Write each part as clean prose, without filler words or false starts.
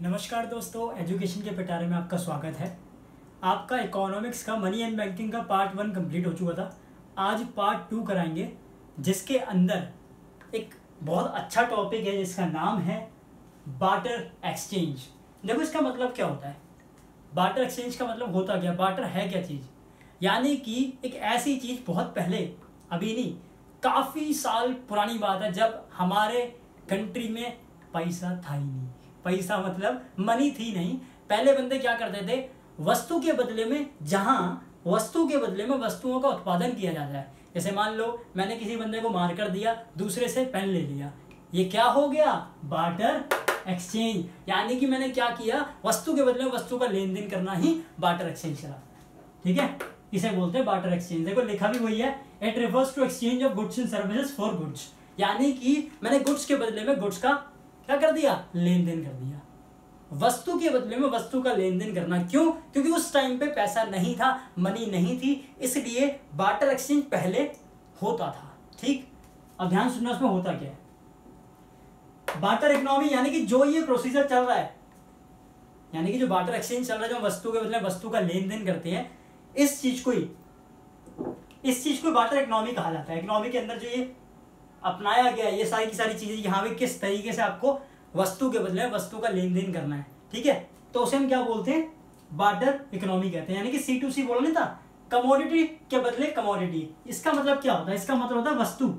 नमस्कार दोस्तों, एजुकेशन के पिटारे में आपका स्वागत है। आपका इकोनॉमिक्स का मनी एंड बैंकिंग का पार्ट 1 कंप्लीट हो चुका था। आज पार्ट 2 कराएंगे, जिसके अंदर एक बहुत अच्छा टॉपिक है जिसका नाम है बार्टर एक्सचेंज। देखो इसका मतलब क्या होता है। बार्टर एक्सचेंज का मतलब होता क्या, बार्टर है क्या चीज़, यानी कि एक ऐसी चीज़ बहुत पहले, अभी नहीं, काफ़ी साल पुरानी बात है, जब हमारे कंट्री में पैसा था ही नहीं। पैसा मतलब मनी थी नहीं। पहले बंदे क्या करते थे, वस्तु के बदले में, जहां वस्तु के बदले में वस्तुओं का उत्पादन किया जाता है। जैसे मान लो मैंने किसी बंदे को मार कर दिया, दूसरे से पेन ले लिया, ये क्या हो गया, बार्टर एक्सचेंज। यानी कि मैंने क्या किया, वस्तु के बदले में वस्तु का लेन देन करना ही बार्टर एक्सचेंज करा। ठीक है, इसे बोलते हैं बार्टर एक्सचेंज। देखो लिखा भी वही है, it refers to exchange of goods and services for goods. यानी कि मैंने गुड्स के बदले में गुड्स का क्या कर दिया, लेन देन कर दिया। वस्तु के बदले में वस्तु का लेन देन करना, क्यों? क्योंकि उस टाइम पे पैसा नहीं था, मनी नहीं थी, इसलिए बार्टर एक्सचेंज पहले होता था। ठीक, अब ध्यान सुनना उसमें होता क्या है। बार्टर इकोनॉमी यानी कि जो ये प्रोसीजर चल रहा है, यानी कि जो बार्टर एक्सचेंज चल रहा है, जो वस्तु के बदले वस्तु का लेन देन करते हैं, इस चीज को बार्टर इकोनॉमी कहा जाता है। इकोनॉमी के अंदर जो ये अपनाया गया, ये सारी की सारी चीजें, यहाँ पे किस तरीके से आपको वस्तु के बदले में वस्तु का लेन देन करना है, ठीक है, तो उसे हम क्या बोलते हैं, बार्टर इकोनॉमी कहते हैं। यानी कि C2C बोला नहीं था, कमोडिटी के बदले कमोडिटी। इसका मतलब क्या होता है, इसका मतलब होता है वस्तु,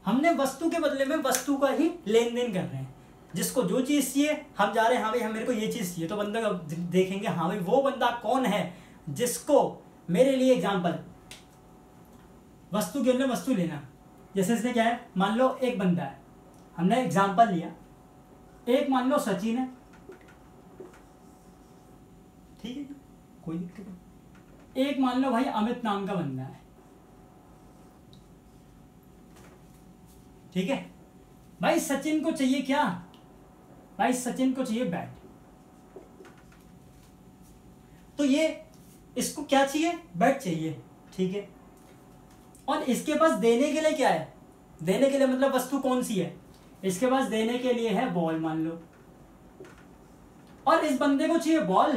हमने वस्तु के बदले में वस्तु का ही लेन देन कर रहे हैं। जिसको जो चीज चाहिए, हम जा रहे हैं, हाँ भाई हम मेरे को ये चीज चाहिए, तो बंदा देखेंगे, हाँ भाई वो बंदा कौन है जिसको मेरे लिए, एग्जाम्पल, वस्तु के बदले वस्तु लेना। जैसे इसने क्या है, मान लो एक बंदा है, हमने एग्जांपल लिया, एक मान लो सचिन है, ठीक है, कोई दिक्कत नहीं। एक मान लो भाई अमित नाम का बंदा है, ठीक है। भाई सचिन को चाहिए क्या, भाई सचिन को चाहिए बैट, तो ये इसको क्या चाहिए, बैट चाहिए, ठीक है। और इसके पास देने के लिए क्या है, देने के लिए मतलब वस्तु कौन सी है, इसके पास देने के लिए है बॉल मान लो, और इस बंदे को चाहिए बॉल,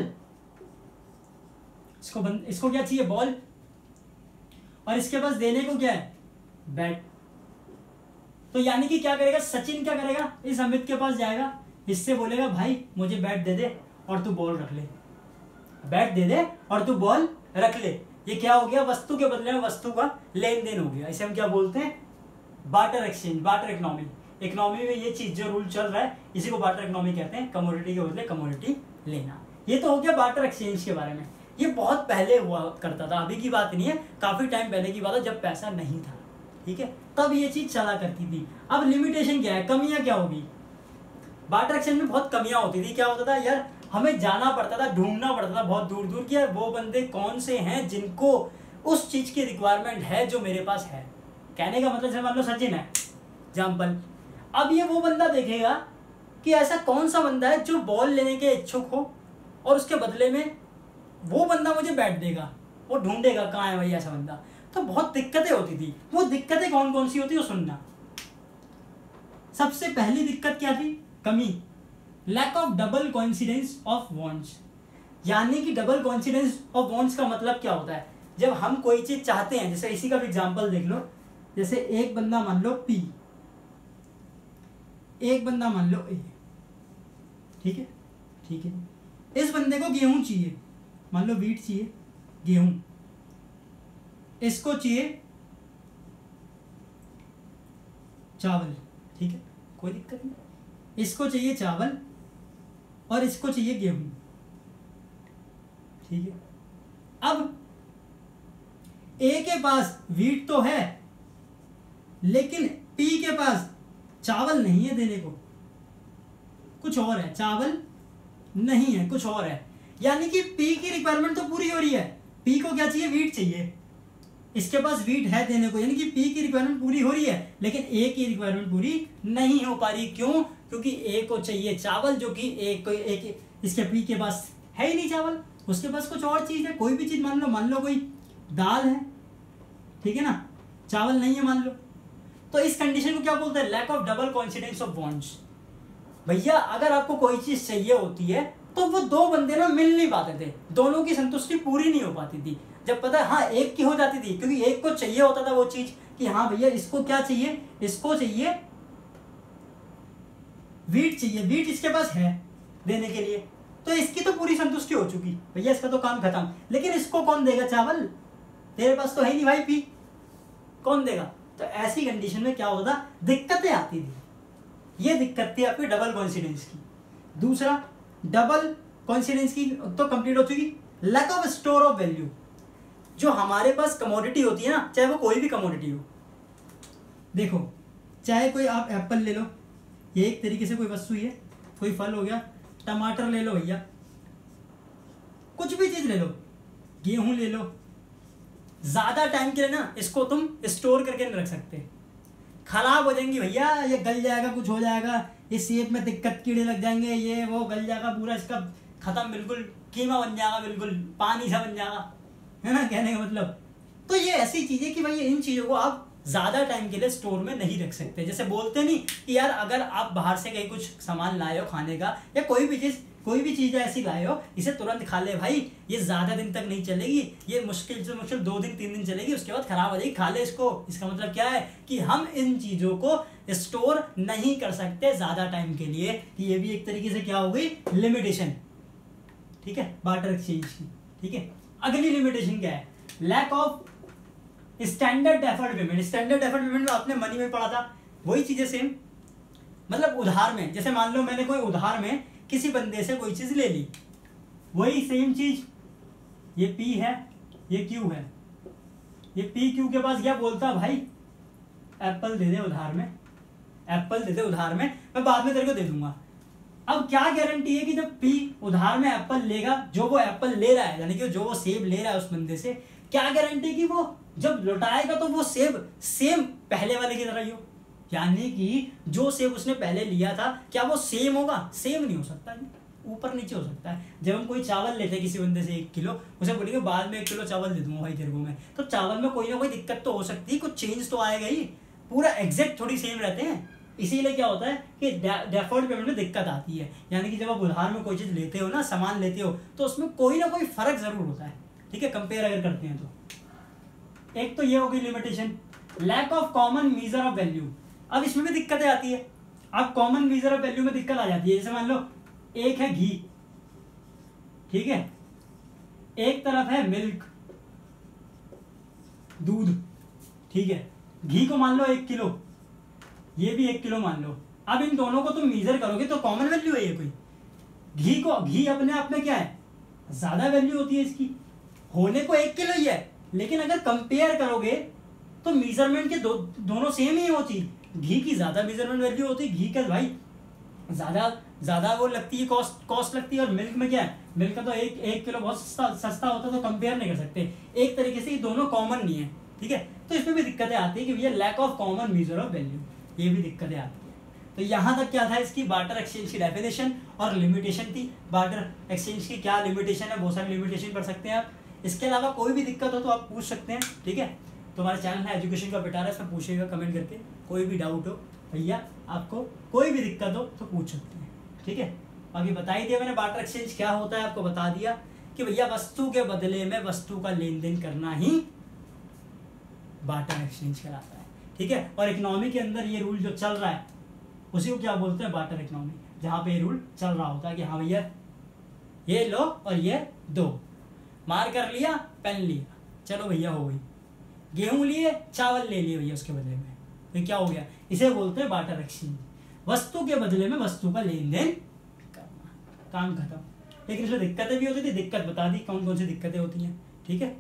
इसको क्या चाहिए, बॉल, और इसके पास देने को क्या है, बैट। तो यानी कि क्या करेगा सचिन, क्या करेगा, इस अमित के पास जाएगा, इससे बोलेगा भाई मुझे बैट दे दे और तू बॉल रख ले, बैट दे दे और तू बॉल रख ले। ये क्या हो गया, वस्तु के बदले में वस्तु का लेन देन हो गया। इसे हम क्या बोलते हैं, barter exchange, barter economy. Economy में ये चीज जो रूल चल रहा है, इसी को बार्टर इकोनॉमी कहते हैं, कमोडिटी के बदले कमोडिटी लेना। ये तो हो गया बार्टर एक्सचेंज के बारे में। ये बहुत पहले हुआ करता था, अभी की बात नहीं है, काफी टाइम पहले की बात है, जब पैसा नहीं था, ठीक है, तब ये चीज चला करती थी। अब लिमिटेशन क्या है, कमियां क्या होगी, बार्टर एक्सचेंज में बहुत कमियां होती थी। क्या होता था यार, हमें जाना पड़ता था, ढूंढना पड़ता था बहुत दूर दूर कि यार वो बंदे कौन से हैं जिनको उस चीज की रिक्वायरमेंट है जो मेरे पास है। कहने का मतलब मान लो सचिन है एग्जाम्पल, अब ये वो बंदा देखेगा कि ऐसा कौन सा बंदा है जो बॉल लेने के इच्छुक हो, और उसके बदले में वो बंदा मुझे बैट देगा, वो ढूंढेगा कहाँ है भाई ऐसा बंदा। तो बहुत दिक्कतें होती थी। वो दिक्कतें कौन कौन सी होती है सुनना। सबसे पहली दिक्कत क्या थी, कमी, lack of double coincidence of wants. यानी कि डबल कोइंसिडेंस ऑफ वांट्स का मतलब क्या होता है, जब हम कोई चीज चाहते हैं, जैसे इसी का भी एग्जांपल देख लो, जैसे एक बंदा मान लो P, एक बंदा मान लो A, ठीक है, ठीक है। इस बंदे को गेहूं चाहिए, मान लो व्हीट चाहिए, गेहूं, इसको चाहिए चावल, ठीक है, कोई दिक्कत नहीं, इसको चाहिए चावल और इसको चाहिए गेहूं, ठीक है। अब ए के पास व्हीट तो है, लेकिन पी के पास चावल नहीं है देने को, कुछ और है, चावल नहीं है, कुछ और है। यानी कि पी की रिक्वायरमेंट तो पूरी हो रही है, पी को क्या चाहिए, व्हीट चाहिए, इसके पास व्हीट है देने को, यानी कि पी की रिक्वायरमेंट पूरी हो रही है, लेकिन ए की रिक्वायरमेंट पूरी नहीं हो पा रही। क्यों? क्योंकि ए को चाहिए चावल, जो कि इसके पी के पास है ही नहीं चावल, उसके पास कुछ और चीज है, कोई भी चीज, मान लो कोई दाल है, ठीक है ना, चावल नहीं है मान लो, तो इस कंडीशन को क्या बोलते हैं, lack of double coincidence of wants. भैया अगर आपको कोई चीज चाहिए होती है तो वो दो बंदे ना मिल नहीं पाते थे, दोनों की संतुष्टि पूरी नहीं हो पाती थी। जब पता है हाँ एक की हो जाती थी, क्योंकि एक को चाहिए होता था वो चीज कि हाँ भैया इसको क्या चाहिए, इसको चाहिए वीट चाहिए, वीट इसके पास है देने के लिए, तो इसकी तो पूरी संतुष्टि हो चुकी, भैया इसका तो काम खत्म। लेकिन इसको कौन देगा चावल, तेरे पास तो है नहीं भाई, पी कौन देगा। तो ऐसी कंडीशन में क्या होता था, दिक्कतें आती थी। ये दिक्कत थी आपकी डबल कॉन्सिडेंस की। दूसरा डबल कॉन्सिडेंस की तो कंप्लीट हो चुकी। Lack of store of value, जो हमारे पास कमोडिटी होती है ना, चाहे वो कोई भी कमोडिटी हो, देखो चाहे कोई आप एप्पल ले लो, ये एक तरीके से कोई वस्तु ही है, कोई फल हो गया, टमाटर ले लो भैया, कुछ भी चीज ले लो, गेहूं ले लो, ज्यादा टाइम के लिए ना इसको तुम स्टोर करके नहीं रख सकते, खराब हो जाएंगी भैया, ये गल जाएगा, कुछ हो जाएगा, इस शेप में दिक्कत, कीड़े लग जाएंगे, ये वो गल जाएगा पूरा, इसका खत्म, बिल्कुल कीमा बन जाएगा, बिल्कुल पानी सा बन जाएगा, है ना कहने का मतलब। तो ये ऐसी चीज है कि भाई इन चीजों को आप ज्यादा टाइम के लिए स्टोर में नहीं रख सकते। जैसे बोलते नहीं कि यार अगर आप बाहर से कहीं कुछ सामान लाए हो खाने का, या कोई भी चीज ऐसी लाए हो, इसे तुरंत खा ले भाई, ये ज्यादा दिन तक नहीं चलेगी, ये मुश्किल से मुश्किल 2 दिन 3 दिन चलेगी, उसके बाद खराब हो जाएगी, खा ले इसको। इसका मतलब क्या है कि हम इन चीजों को स्टोर नहीं कर सकते ज्यादा टाइम के लिए। कि ये भी एक तरीके से क्या हो गई, लिमिटेशन, ठीक है, बार्टर एक्सचेंज की। ठीक है, अगली लिमिटेशन क्या है, lack of standard deferred payment. Standard deferred payment में आपने मनी में पढ़ा था, वही चीजें सेम, मतलब उधार में, जैसे मान लो मैंने कोई उधार में किसी बंदे से कोई चीज ले ली, वही सेम चीज, ये पी है, ये क्यू है, ये पी क्यू के पास क्या बोलता, भाई एप्पल दे दे उधार में, एप्पल दे दे उधार में, मैं बाद में तेरे को दे दूंगा। अब क्या गारंटी है कि जब पी उधार में एप्पल लेगा, जो वो एप्पल ले रहा है, यानी कि जो वो सेब ले रहा है उस बंदे से, क्या गारंटी कि वो जब लौटाएगा तो वो सेब सेम पहले वाले की तरह ही हो। यानी कि जो सेब उसने पहले लिया था, क्या वो सेम होगा, सेम नहीं हो सकता, ऊपर नीचे हो सकता है। जब हम कोई चावल लेते हैं किसी बंदे से 1 किलो, उसे बोलेंगे बाद में 1 किलो चावल दे दूंगा भाई तेरे को मैं, तो चावल में कोई ना कोई दिक्कत तो हो सकती है, कुछ चेंज तो आएगा ही, पूरा एग्जैक्ट थोड़ी सेम रहते हैं। इसीलिए क्या होता है कि डेफर्ड पेमेंट में दिक्कत आती है। यानी कि जब आप उधार में कोई चीज लेते हो ना, सामान लेते हो, तो उसमें कोई ना कोई फर्क जरूर होता है। ठीक है, कंपेयर अगर करते हैं तो। एक तो ये हो गई limitation, lack of common measure of value. अब इसमें भी दिक्कतें आती है। अब कॉमन मीजर ऑफ वैल्यू में दिक्कत आ जाती है। जैसे मान लो एक है घी, ठीक है, एक तरफ है मिल्क, दूध, ठीक है, घी को मान लो 1 किलो, ये भी 1 किलो मान लो। अब इन दोनों को तुम मीजर करोगे तो कॉमन वैल्यू है ये कोई। घी अपने आप में क्या है, ज्यादा वैल्यू होती है इसकी, होने को 1 किलो ही है, लेकिन अगर कंपेयर करोगे तो मीजरमेंट के दोनों सेम ही होती। घी की ज्यादा मेजरमेंट वैल्यू होती है, घी का भाई ज्यादा वो लगती है, कॉस्ट लगती है। और मिल्क में क्या है, मिल्क का तो एक किलो बहुत सस्ता होता है, तो कंपेयर नहीं कर सकते। एक तरीके से ये दोनों कॉमन नहीं है। ठीक है, तो इसमें भी दिक्कतें आती है कि भैया lack of common measure of value, ये भी दिक्कतें आती है। तो यहाँ तक क्या था इसकी बार्टर एक्सचेंज की डेफिनेशन और लिमिटेशन थी। बार्टर एक्सचेंज की क्या लिमिटेशन है, बहुत सारी लिमिटेशन कर सकते हैं आप। इसके अलावा कोई भी दिक्कत हो तो आप पूछ सकते हैं। ठीक है, तो हमारा चैनल है एजुकेशन का पिटारा, इसमें पूछिएगा कमेंट करके, कोई भी डाउट हो भैया, आपको कोई भी दिक्कत हो तो पूछ सकते हैं। ठीक है, बाकी बता ही दिया मैंने बार्टर एक्सचेंज क्या होता है, आपको बता दिया कि भैया वस्तु के बदले में वस्तु का लेन देन करना ही बार्टर एक्सचेंज कहलाता है। ठीक है, और इकोनॉमी के अंदर ये रूल जो चल रहा है उसी को क्या बोलते हैं, बार्टर इकोनॉमी, जहाँ पे ये रूल चल रहा होता है कि हाँ भैया ये लो और ये दो, मार कर लिया, पेन लिया, चलो भैया हो गई, गेहूं लिए, चावल ले लिए भैया उसके बदले में, तो क्या हो गया, इसे बोलते हैं बार्टर एक्सचेंज। वस्तु के बदले में वस्तु का लेन देन करना, काम खत्म। लेकिन इसमें दिक्कतें भी होती थी, दिक्कत बता दी कौन कौन सी दिक्कतें होती हैं। ठीक है,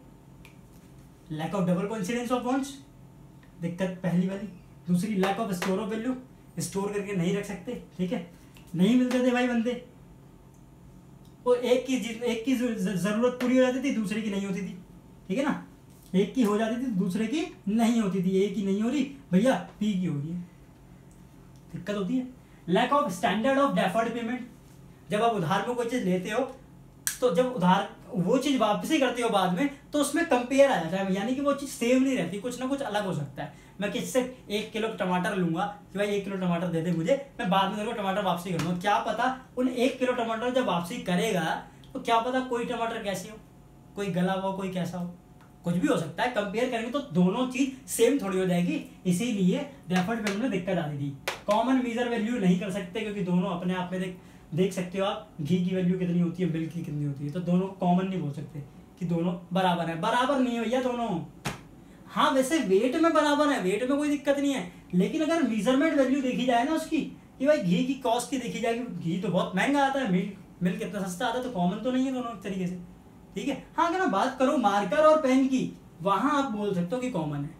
lack of double coincidence of bonds, दिक्कत पहली वाली। दूसरी lack of store of value, store करके नहीं रख सकते। ठीक है, नहीं मिलते थे भाई बंदे, और एक की जरूरत पूरी हो जाती थी, दूसरे की नहीं होती थी। ठीक है ना, एक की हो जाती थी, दूसरे की नहीं होती थी। एक की नहीं हो रही भैया, पी की हो रही है, दिक्कत होती है। Lack of standard of deferred payment, जब आप उधार में कोई चीज लेते हो तो जब उधार वो चीज वापसी करते हो बाद में, तो उसमें कंपेयर आ जाता है, यानी कि वो चीज सेम नहीं रहती, कुछ ना कुछ अलग हो सकता है। मैं किससे 1 किलो टमाटर लूंगा कि भाई 1 किलो टमाटर दे दे मुझे, मैं बाद में तेरे को टमाटर वापसी करूंगा। क्या पता उन 1 किलो टमाटर जब वापसी करेगा तो क्या पता कोई टमाटर कैसी हो, कोई गला हुआ, कोई कैसा हो, कुछ भी हो सकता है। कंपेयर करेंगे तो दोनों चीज सेम थोड़ी हो जाएगी, इसीलिए डेफर्ड पेमेंट में दिक्कत आती थी। कॉमन मीजर वैल्यू नहीं कर सकते क्योंकि दोनों अपने आप में देख सकते हो आप, घी की वैल्यू कितनी होती है, मिल्क की कितनी होती है, तो दोनों कॉमन नहीं बोल सकते कि दोनों बराबर है। बराबर नहीं है भैया दोनों। हाँ वैसे वेट में बराबर है, वेट में कोई दिक्कत नहीं है, लेकिन अगर मेजरमेंट वैल्यू देखी जाए ना उसकी, कि भाई घी की कॉस्ट की देखी जाए, घी तो बहुत महंगा आता है, मिल्क इतना सस्ता आता है, तो कॉमन तो नहीं है दोनों एक तरीके से, ठीक है। हाँ अगर मैं बात करूँ मार्कर और पेन की, वहां आप बोल सकते हो कि कॉमन है,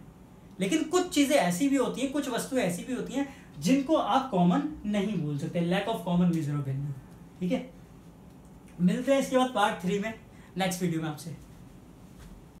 लेकिन कुछ चीजें ऐसी भी होती हैं, कुछ वस्तुएं ऐसी भी होती हैं जिनको आप कॉमन नहीं बोल सकते, lack of common measure of value, ठीक है। मिलते हैं इसके बाद पार्ट 3 में नेक्स्ट वीडियो में आपसे।